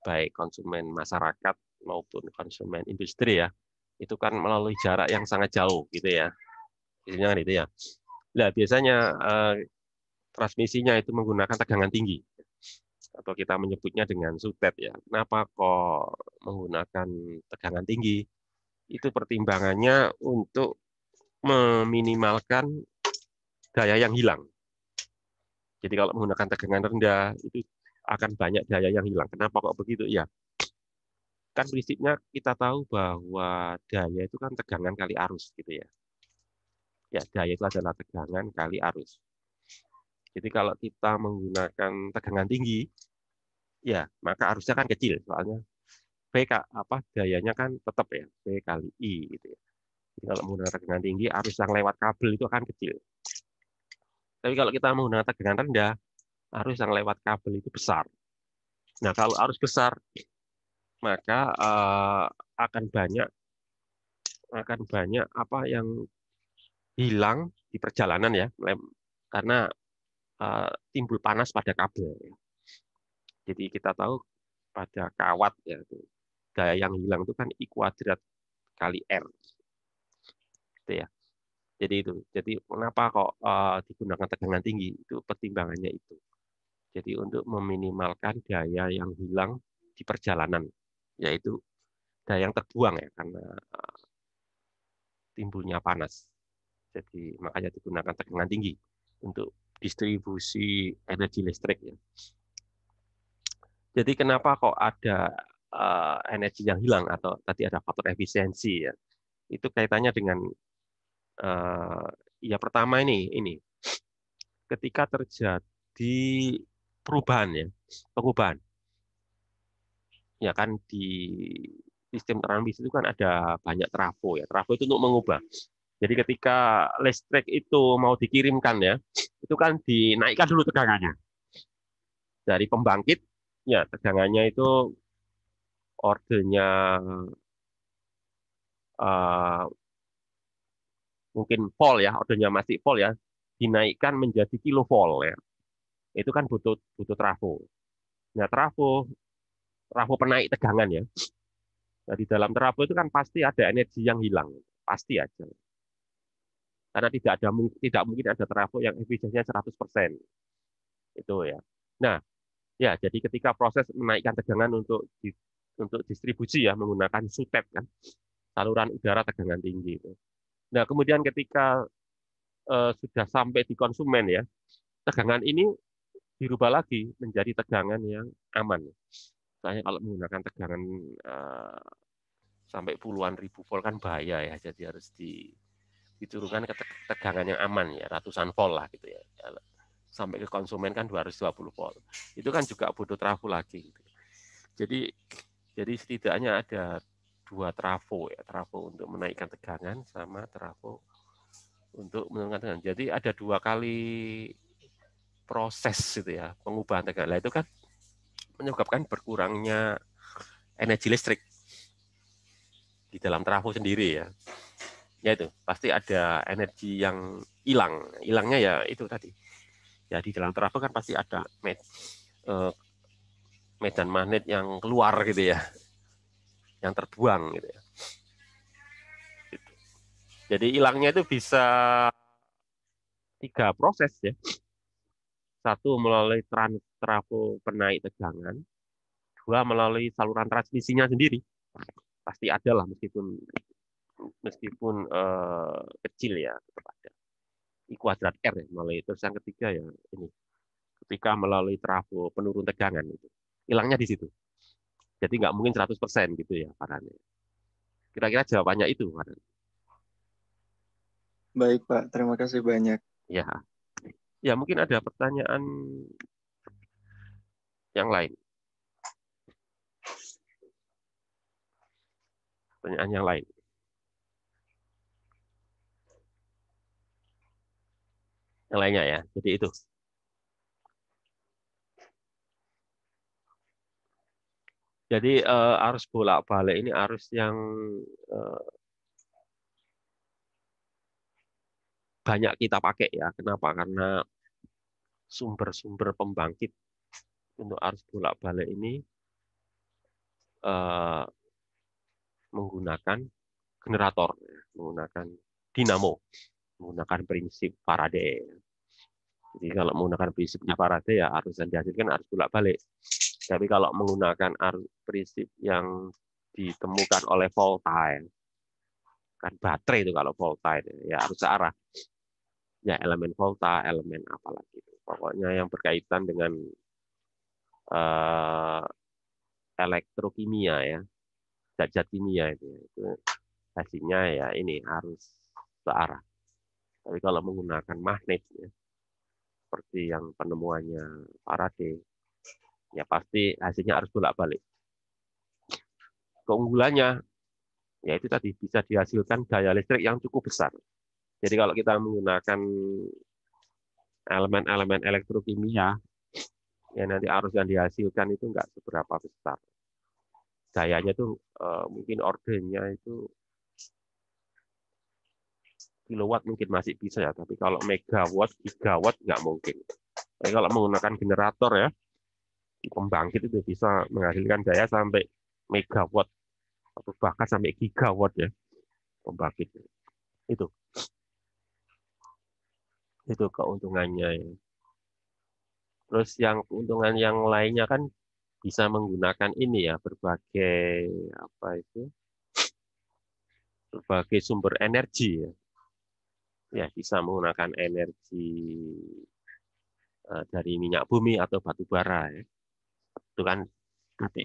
baik konsumen masyarakat maupun konsumen industri ya, itu kan melalui jarak yang sangat jauh gitu ya. Isinya kan itu ya. Nah, biasanya transmisinya itu menggunakan tegangan tinggi atau kita menyebutnya dengan sutet ya. Kenapa kok menggunakan tegangan tinggi? Itu pertimbangannya untuk meminimalkan daya yang hilang. Jadi kalau menggunakan tegangan rendah itu akan banyak daya yang hilang. Kenapa kok begitu? Ya, kan prinsipnya kita tahu bahwa daya itu kan tegangan kali arus gitu ya. Ya, daya itu adalah tegangan kali arus. Jadi kalau kita menggunakan tegangan tinggi, ya maka arusnya kan kecil. Soalnya V dayanya kan tetap ya, V kali I gitu ya. Jadi kalau menggunakan tegangan tinggi, arus yang lewat kabel itu akan kecil. Tapi kalau kita menggunakan tegangan rendah, arus yang lewat kabel itu besar. Nah, kalau arus besar, maka akan banyak apa yang hilang di perjalanan ya, karena timbul panas pada kabel. Jadi kita tahu pada kawat ya, daya yang hilang itu kan I kuadrat kali R. Gitu ya. Jadi kenapa kok digunakan tegangan tinggi? Itu pertimbangannya itu. Jadi untuk meminimalkan daya yang hilang di perjalanan, yaitu daya yang terbuang ya karena timbulnya panas. Jadi makanya digunakan tegangan tinggi untuk distribusi energi listrik ya. Jadi kenapa kok ada energi yang hilang atau tadi ada faktor efisiensi ya? Itu kaitannya dengan ya pertama ini ketika terjadi perubahan pengubahan ya kan di sistem transmisi itu kan ada banyak trafo ya. Trafo itu untuk mengubah. Jadi ketika listrik itu mau dikirimkan ya, itu kan dinaikkan dulu tegangannya. Dari pembangkit ya tegangannya itu ordernya mungkin volt ya, ordernya masih volt ya, dinaikkan menjadi kilovolt ya. Itu kan butuh trafo. Nah, trafo penaik tegangan ya. Nah, di dalam trafo itu kan pasti ada energi yang hilang, pasti aja. Karena tidak mungkin ada trafo yang efisiensinya 100%. Itu ya. Nah, ya jadi ketika proses menaikkan tegangan untuk distribusi ya menggunakan sutet kan, saluran udara tegangan tinggi itu. Nah, kemudian ketika sudah sampai di konsumen ya, tegangan ini dirubah lagi menjadi tegangan yang aman. Soalnya kalau menggunakan tegangan sampai puluhan ribu volt kan bahaya ya, jadi harus diturunkan ke tegangan yang aman ya, ratusan volt lah gitu ya. Sampai ke konsumen kan 220 volt. Itu kan juga butuh trafo lagi. Gitu. Jadi setidaknya ada 2 trafo ya, trafo untuk menaikkan tegangan sama trafo untuk menurunkan tegangan. Jadi ada 2 kali proses gitu ya, pengubahan tegangan. Nah, itu kan menyebabkan berkurangnya energi listrik di dalam trafo sendiri ya. Ya itu, pasti ada energi yang hilang. Hilangnya ya itu tadi. Ya di dalam trafo kan pasti ada medan magnet yang keluar gitu ya. Yang terbuang gitu ya. Gitu. Jadi hilangnya itu bisa 3 proses ya. 1 melalui trafo penaik tegangan, 2 melalui saluran transmisinya sendiri. pasti ada lah, meskipun kecil ya, tetap ada. I kuadrat R ya, melalui. Terus yang ketiga ya ini, ketika melalui trafo penurun tegangan itu hilangnya di situ. Jadi nggak mungkin 100% gitu ya Farhan. Kira-kira jawabannya itu Farhan. Baik Pak, terima kasih banyak. Ya, ya mungkin ada pertanyaan yang lain. Pertanyaan yang lain. Yang lainnya ya. Jadi itu. Jadi arus bolak-balik ini arus yang banyak kita pakai ya. Kenapa? Karena sumber-sumber pembangkit untuk arus bolak-balik ini menggunakan generator, menggunakan dinamo, menggunakan prinsip Faraday. Jadi kalau menggunakan prinsipnya Faraday ya arus yang dihasilkan arus bolak-balik. Tapi kalau menggunakan prinsip yang ditemukan oleh Volta, kan baterai itu kalau Volta ya arus searah. Ya elemen Volta, elemen apa lagi. Pokoknya yang berkaitan dengan elektrokimia ya, zat-zat kimia itu hasilnya ya ini arus searah. Tapi kalau menggunakan magnet ya, seperti yang penemuannya Faraday, ya pasti hasilnya arus bolak-balik. Keunggulannya ya itu tadi bisa dihasilkan daya listrik yang cukup besar. Jadi kalau kita menggunakan elemen-elemen elektrokimia, ya nanti arus yang dihasilkan itu enggak seberapa besar. Dayanya itu mungkin ordernya itu kilowatt mungkin masih bisa ya, tapi kalau megawatt, gigawatt nggak mungkin. Tapi kalau menggunakan generator ya, pembangkit itu bisa menghasilkan daya sampai megawatt atau bahkan sampai gigawatt ya pembangkit. Itu keuntungannya ya. Terus yang keuntungan yang lainnya kan bisa menggunakan ini ya berbagai berbagai sumber energi ya. Ya bisa menggunakan energi dari minyak bumi atau batu bara ya. Itu kan nanti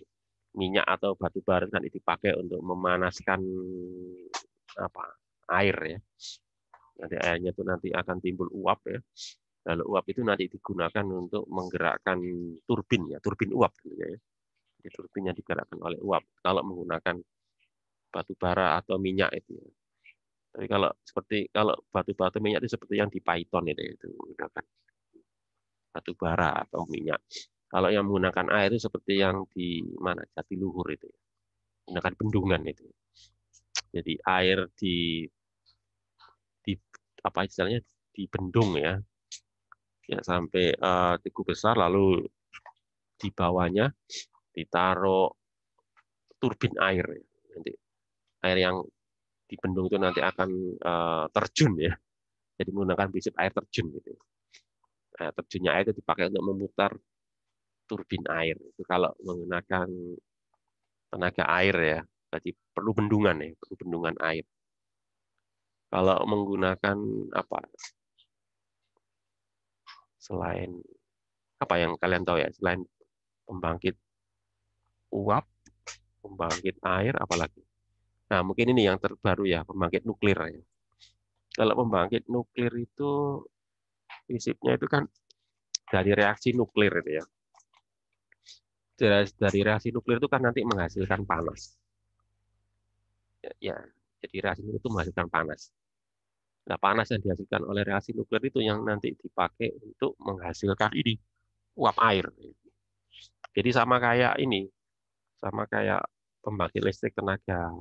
minyak atau batu bara nanti dipakai untuk memanaskan air ya. Nanti airnya itu nanti akan timbul uap ya. Lalu uap itu nanti digunakan untuk menggerakkan turbin ya, turbin uap ya. Jadi turbinnya digerakkan oleh uap kalau menggunakan batu bara atau minyak itu ya. Tapi kalau batu minyak itu seperti yang di Python itu menggunakan batu bara atau minyak. Kalau yang menggunakan air itu seperti yang di mana Jatiluhur itu ya. Menggunakan bendungan itu. Jadi air di apa istilahnya dibendung ya. Ya sampai cukup besar lalu di bawahnya ditaruh turbin air ya. Nanti air yang dibendung itu nanti akan terjun ya. Jadi menggunakan prinsip air terjun gitu. Terjunnya air itu dipakai untuk memutar turbin air. Itu kalau menggunakan tenaga air ya, berarti perlu bendungan ya, perlu bendungan air. Kalau menggunakan selain apa yang kalian tahu ya, selain pembangkit uap, pembangkit air, apalagi. Nah, mungkin ini yang terbaru ya, pembangkit nuklir ya. Kalau pembangkit nuklir itu prinsipnya itu kan dari reaksi nuklir itu ya. Dari reaksi nuklir itu kan nanti menghasilkan panas. Ya, jadi reaksi nuklir itu menghasilkan panas. Nah, panas yang dihasilkan oleh reaksi nuklir itu yang nanti dipakai untuk menghasilkan ini uap air. Jadi sama kayak pembangkit listrik tenaga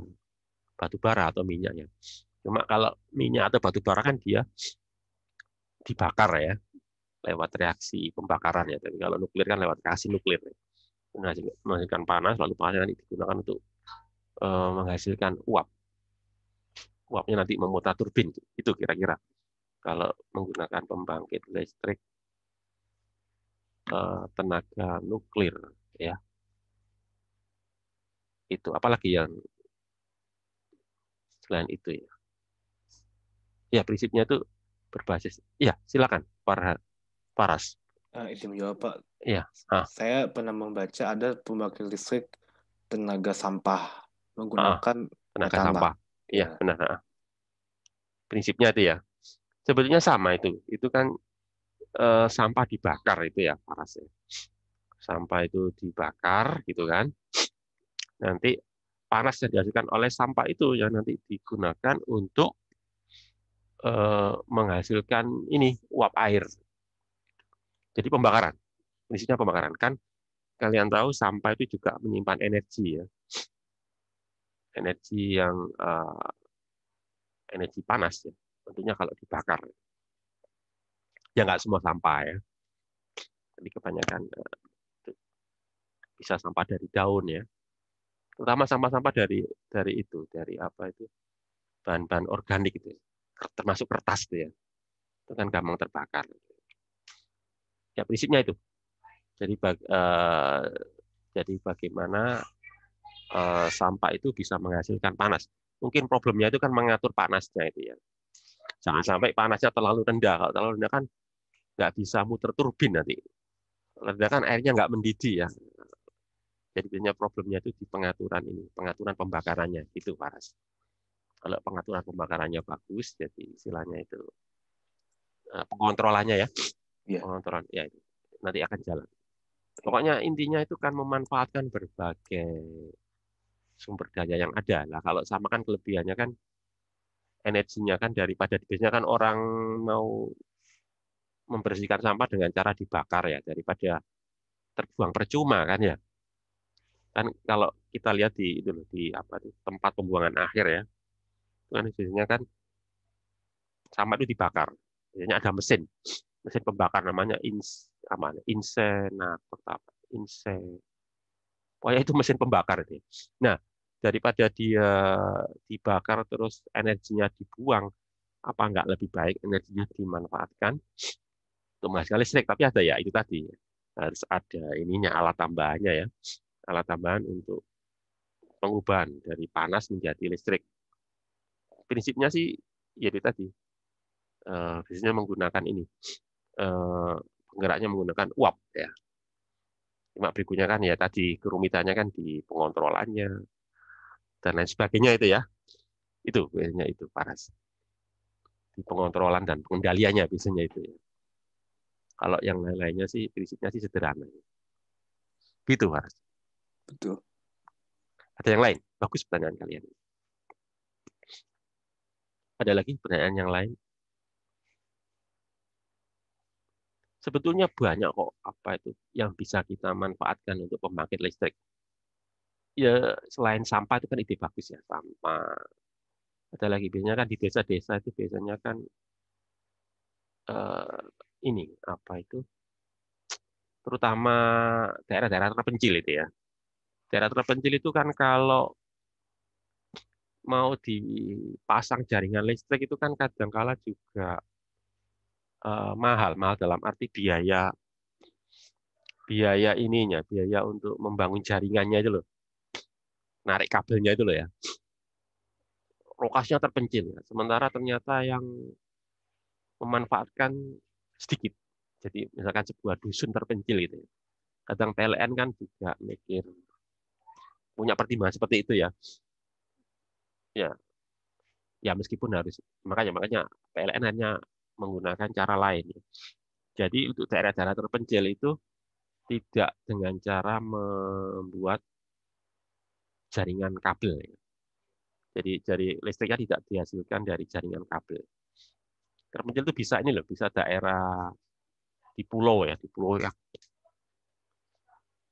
batu bara atau minyaknya. Cuma kalau minyak atau batu bara kan dia dibakar ya, lewat reaksi pembakaran ya. Tapi kalau nuklir kan lewat reaksi nuklir. Menghasilkan panas, lalu panasnya nanti digunakan untuk menghasilkan uap. Uapnya nanti memutar turbin. Itu kira-kira kalau menggunakan pembangkit listrik tenaga nuklir ya. Itu apalagi yang Selain itu ya. Ya, prinsipnya itu berbasis. Ya, silakan Paras. Izin menjawab, Pak. Iya. Saya pernah membaca ada pembangkit listrik tenaga sampah menggunakan tenaga metana. sampah. Iya, benar. Prinsipnya itu ya. Sebetulnya sama itu. Itu kan sampah dibakar itu ya, Paras ya. Sampah itu dibakar gitu kan. Nanti panas yang dihasilkan oleh sampah itu yang nanti digunakan untuk menghasilkan ini uap air. Jadi pembakaran. Prinsipnya pembakaran. Kan kalian tahu sampah itu juga menyimpan energi ya. Energi yang energi panas ya. Tentunya kalau dibakar. Ya nggak semua sampah ya. Jadi kebanyakan bisa sampah dari daun ya. Terutama sampah-sampah dari apa itu? Bahan-bahan organik itu. Termasuk kertas itu ya. Itu kan gampang terbakar. Ya prinsipnya itu. Jadi bagaimana sampah itu bisa menghasilkan panas. Mungkin problemnya itu kan mengatur panasnya itu ya. Jangan sampai panasnya terlalu rendah. Kalau terlalu rendah kan nggak bisa muter turbin nanti. Rendah kan airnya nggak mendidih ya. Jadi problemnya itu di pengaturan ini, pengaturan pembakarannya itu Paras. Kalau pengaturan pembakarannya bagus, jadi istilahnya itu pengontrolannya ya. Pengontrolan ya itu nanti akan jalan. Pokoknya intinya itu kan memanfaatkan berbagai sumber daya yang ada. Lah kalau sama kan kelebihannya kan energinya kan daripada biasanya kan orang mau membersihkan sampah dengan cara dibakar ya daripada terbuang percuma kan ya. Kan kalau kita lihat di itu di apa di tempat pembuangan akhir ya. Kan biasanya kan sampah itu dibakar. Biasanya ada mesin pembakar namanya insenator apa? Pokoknya itu mesin pembakar itu. Nah, daripada dia dibakar terus energinya dibuang, apa enggak lebih baik energinya dimanfaatkan untuk menghasilkan listrik? Tapi ada ya itu tadi harus ada ininya alat tambahannya ya, alat tambahan untuk pengubahan dari panas menjadi listrik. Prinsipnya sih ya itu tadi, biasanya menggunakan ini, penggeraknya menggunakan uap ya. Cuma berikutnya kan ya tadi kerumitannya kan di pengontrolannya dan lain sebagainya itu ya. Itu biasanya itu Paras. Di pengontrolan dan pengendaliannya biasanya itu ya. Kalau yang lain-lainnya sih prinsipnya sih sederhana. Gitu Paras. Betul. Ada yang lain? Bagus pertanyaan kalian. Ada lagi pertanyaan yang lain? Sebetulnya banyak kok apa itu yang bisa kita manfaatkan untuk pembangkit listrik. Ya selain sampah itu kan ide bagus ya, sampah. Ada lagi biasanya kan di desa-desa itu biasanya kan ini apa itu? Terutama daerah-daerah terpencil itu ya. Daerah terpencil itu kan kalau mau dipasang jaringan listrik itu kan kadang-kala juga mahal dalam arti biaya ininya, biaya untuk membangun jaringannya itu loh. Narik kabelnya itu loh ya. Lokasinya terpencil ya. Sementara ternyata yang memanfaatkan sedikit. Jadi misalkan sebuah dusun terpencil gitu ya. Kadang PLN kan juga mikir punya pertimbangan seperti itu ya. Ya meskipun harus makanya PLN hanya menggunakan cara lain. Jadi untuk daerah-daerah terpencil itu tidak dengan cara membuat jaringan kabel. Jadi listriknya tidak dihasilkan dari jaringan kabel. Terpencil itu bisa ini loh, bisa daerah di pulau ya, di pulau yang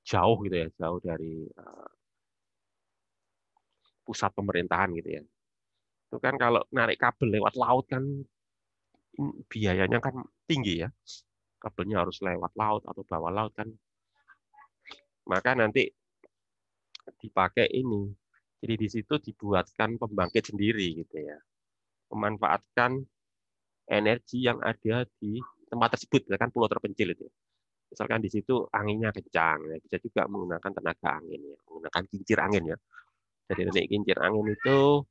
jauh gitu ya, jauh dari pusat pemerintahan gitu ya. Itu kan kalau narik kabel lewat laut kan biayanya kan tinggi ya. Kabelnya harus lewat laut atau bawah laut kan. Maka nanti dipakai ini. Jadi di situ dibuatkan pembangkit sendiri gitu ya. Memanfaatkan energi yang ada di tempat tersebut, kan pulau terpencil itu. Misalkan di situ anginnya kencang, ya. Bisa juga menggunakan tenaga angin, ya. Menggunakan kincir angin ya. Jadi nanti kincir angin itu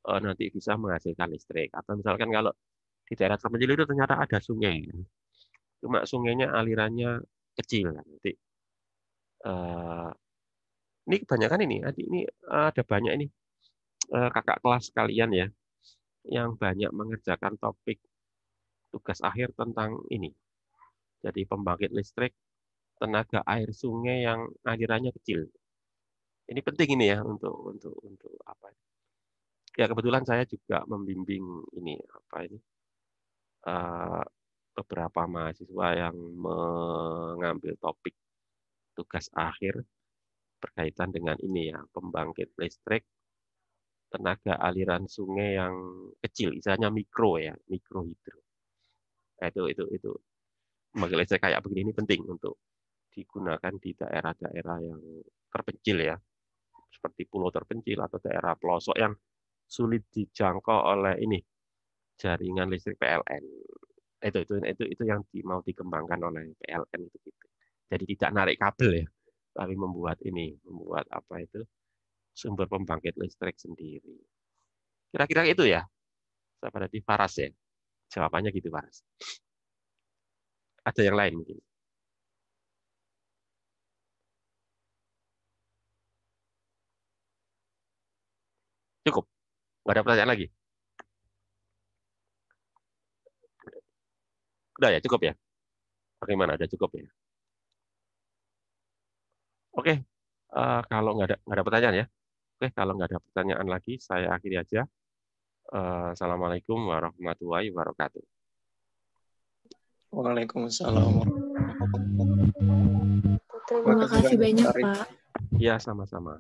nanti bisa menghasilkan listrik. Atau misalkan kalau di daerah terpencil itu ternyata ada sungai, cuma sungainya alirannya kecil. Nanti ini kebanyakan ini ada banyak ini kakak kelas kalian ya, yang banyak mengerjakan topik tugas akhir tentang ini. Jadi pembangkit listrik tenaga air sungai yang alirannya kecil. Ini penting ini ya untuk apa? Ya kebetulan saya juga membimbing ini apa ini beberapa mahasiswa yang mengambil topik tugas akhir berkaitan dengan ini ya, pembangkit listrik tenaga aliran sungai yang kecil, misalnya mikro ya, mikrohidro. Nah, itu pembangkit listrik kayak begini ini penting untuk digunakan di daerah-daerah yang terpencil ya, seperti pulau terpencil atau daerah pelosok yang sulit dijangkau oleh ini jaringan listrik PLN. Itu yang mau dikembangkan oleh PLN itu gitu. Jadi tidak narik kabel ya, tapi membuat apa itu sumber pembangkit listrik sendiri. Kira-kira itu ya. Saya berarti Faras ya. Jawabannya gitu Faras. Ada yang lain mungkin. Cukup. Nggak ada pertanyaan lagi. Udah ya, cukup ya. Bagaimana? Udah cukup ya. Oke. Kalau nggak ada pertanyaan ya. Oke, kalau nggak ada pertanyaan lagi, saya akhiri aja. Assalamualaikum warahmatullahi wabarakatuh. Waalaikumsalam. Terima kasih banyak, Pak. Ya, sama-sama.